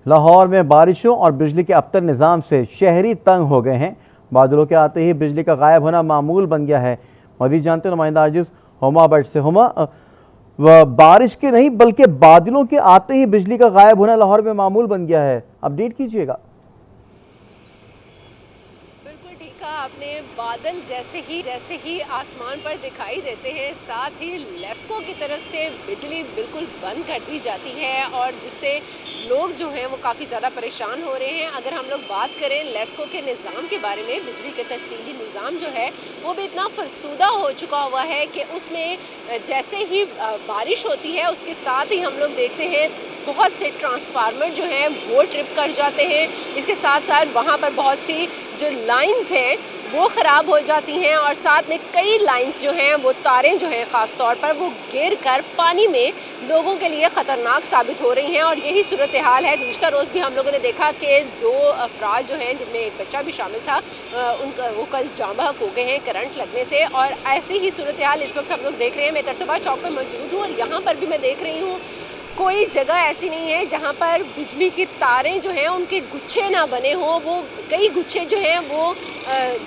लाहौर में बारिशों और बिजली के अबतर निज़ाम से शहरी तंग हो गए हैं। बादलों के आते ही बिजली का गायब होना मामूल बन गया है। मज़ीद जानते नुमाइंदा आजिज़ हुमा बट से। हुमा, बारिश के नहीं बल्कि बादलों के आते ही बिजली का गायब होना लाहौर में मामूल बन गया है, अपडेट कीजिएगा। बिल्कुल ठीक कहा आपने। बादल जैसे ही आसमान पर दिखाई देते हैं, साथ ही लेस्को की तरफ से बिजली बिल्कुल बंद कर दी जाती है और जिससे लोग जो हैं वो काफ़ी ज़्यादा परेशान हो रहे हैं। अगर हम लोग बात करें लेस्को के निज़ाम के बारे में, बिजली के तफसीली निज़ाम जो है वो भी इतना फरसूदा हो चुका हुआ है कि उसमें जैसे ही बारिश होती है उसके साथ ही हम लोग देखते हैं बहुत से ट्रांसफार्मर जो हैं वो ट्रिप कर जाते हैं। इसके साथ साथ वहाँ पर बहुत सी जो लाइंस हैं वो ख़राब हो जाती हैं और साथ में कई लाइंस जो हैं वो तारें जो हैं ख़ास तौर पर वो गिर कर पानी में लोगों के लिए ख़तरनाक साबित हो रही हैं। और यही सूरत हाल है। गुज़िश्ता रोज़ भी हम लोगों ने देखा कि 2 अफराद जो हैं जिनमें एक बच्चा भी शामिल था, उनका वो कल जाँ बहक हो गए हैं करंट लगने से। और ऐसी ही सूरत हाल इस वक्त हम लोग देख रहे हैं। मैं करतबा चौक पर मौजूद हूँ और यहाँ पर भी मैं देख रही हूँ कोई जगह ऐसी नहीं है जहाँ पर बिजली की तारें जो हैं उनके गुच्छे ना बने हों। वो कई गुच्छे जो हैं वो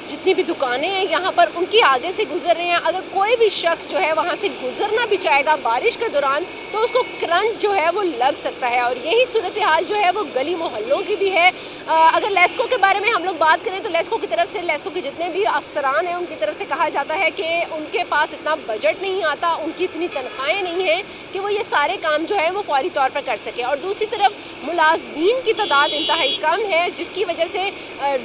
जितनी भी दुकानें हैं यहाँ पर उनके आगे से गुजर रहे हैं। अगर कोई भी शख्स जो है वहाँ से गुजरना भी चाहेगा बारिश के दौरान तो उसको करंट जो है वो लग सकता है। और यही सूरत हाल जो है वो गली मोहल्लों की भी है। अगर लेस्को के बारे में हम लोग बात करें तो लेस्को की तरफ से, लेस्को के जितने भी अफसरान हैं उनकी तरफ से कहा जाता है कि उनके पास इतना बजट नहीं आता, उनकी इतनी तनख्वाहें नहीं हैं कि वो ये सारे काम जो है वो फौरी तौर पर कर सके। और दूसरी तरफ मुलाजमीन की तादाद इंतहाई कम है जिसकी वजह से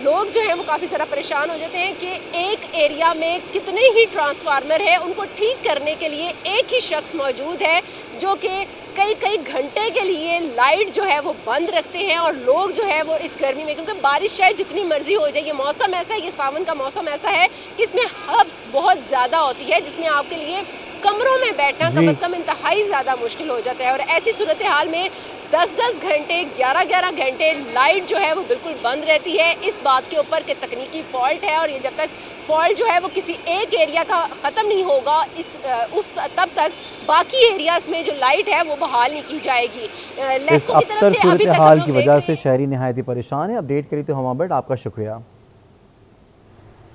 लोग जो हैं वो काफ़ी ज़्यादा परेशान हो जाते हैं कि एक एरिया में कितने ही ट्रांसफार्मर है, उनको ठीक करने के लिए एक ही शख्स मौजूद है जो कि कई घंटे के लिए लाइट जो है वो बंद रखते हैं। और लोग जो है वो इस गर्मी में, क्योंकि बारिश चाहे जितनी मर्जी हो जाए, ये मौसम ऐसा है, ये सावन का मौसम ऐसा है कि इसमें हब्स बहुत ज़्यादा होती है जिसमें आपके लिए कमरों में बैठना कम से कम इंतहाई ज़्यादा मुश्किल हो जाता है। और ऐसी सूरत हाल में 10-10 घंटे, 11-11 घंटे लाइट जो है वो बिल्कुल बंद रहती है। इस बात के ऊपर कि तकनीकी फ़ॉल्ट है और ये जब तक फ़ॉल्ट जो है वो किसी एक एरिया का ख़त्म नहीं होगा तब तक बाकी एरियाज़ में जो लाइट है वो बहाल नहीं की जाएगी। इस लेस्को की तरफ अबतर से अभी सूरत तक हम हाल लोग की देख वजह रहे से हैं। शहरी नहायत ही परेशान है। अपडेट करी तो हुमा बट, आपका शुक्रिया।